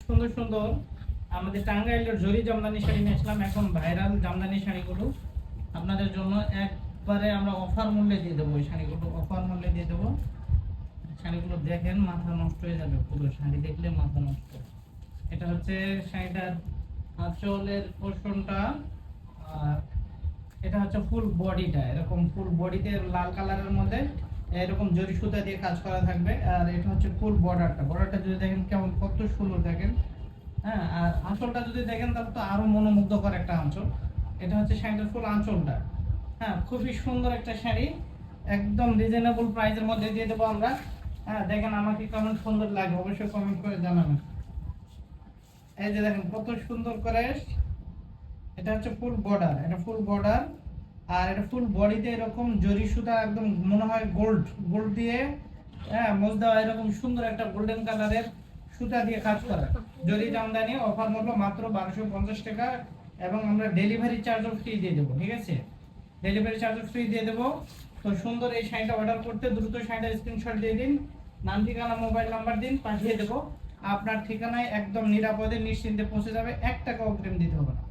সুন্দর সুন্দর আমাদের টাঙ্গাইলের জরি জামদানি শাড়ি নিয়ে আসলাম। এখন ভাইরাল জামদানি শাড়িগুলো আপনাদের জন্য একবারে আমরা অফার মূল্যে দিয়ে দেবো। এই শাড়িগুলো অফার মূল্যে দিয়ে দেবো। শাড়িগুলো দেখেন মাথা নষ্ট হয়ে যাবে, পুরো শাড়ি দেখলে মাথা নষ্ট। এটা হচ্ছে শাড়িটার আঁচলের পোর্শনটা, আর এটা হচ্ছে ফুল বডিটা। এরকম ফুল বডিতে লাল কালারের মধ্যে এরকম জরি সুতা দিয়ে কাজ করা থাকবে। আর এটা হচ্ছে ফুল বর্ডারটা যদি দেখেন কেমন কত সুন্দর দেখেন। হ্যাঁ, আর আঁচলটা যদি দেখেন তাহলে তো আরো মনোমুগ্ধকর একটা আঁচল। এটা হচ্ছে শাড়িটার ফুল আঁচলটা। হ্যাঁ, খুবই সুন্দর একটা শাড়ি, একদম রিজনেবল প্রাইসের মধ্যে দিয়ে দেবো আমরা। হ্যাঁ, দেখেন আমাকে কেমন সুন্দর লাগে, অবশ্যই কমেন্ট করে জানাবেন। এই যে দেখেন কত সুন্দর করে, এটা হচ্ছে ফুল বর্ডার, এটা ফুল বর্ডার। আর এটা ফুল বডিতে এরকম জরি সুতা, একদম মনে হয় গোল্ড গোল্ড দিয়ে, হ্যাঁ, মোজ দেওয়া, এরকম সুন্দর একটা গোল্ডেন কালারের সুতা দিয়ে কাজ করা। জরি জামদানি, অফার মূল্য মাত্র 1250 টাকা, এবং আমরা ডেলিভারি চার্জও ফ্রি দিয়ে দেবো। ঠিক আছে, ডেলিভারি চার্জও ফ্রি দিয়ে দেবো। তো সুন্দর এই শাড়িটা অর্ডার করতে দ্রুত শাড়িটা স্ক্রিনশট দিয়ে দিন, নাম ঠিকানা মোবাইল নাম্বার দিন, পাঠিয়ে দেবো। আপনার ঠিকানায় একদম নিরাপদে নিশ্চিন্তে পৌঁছে যাবে, 1 টাকা অগ্রিম দিতে হবে না।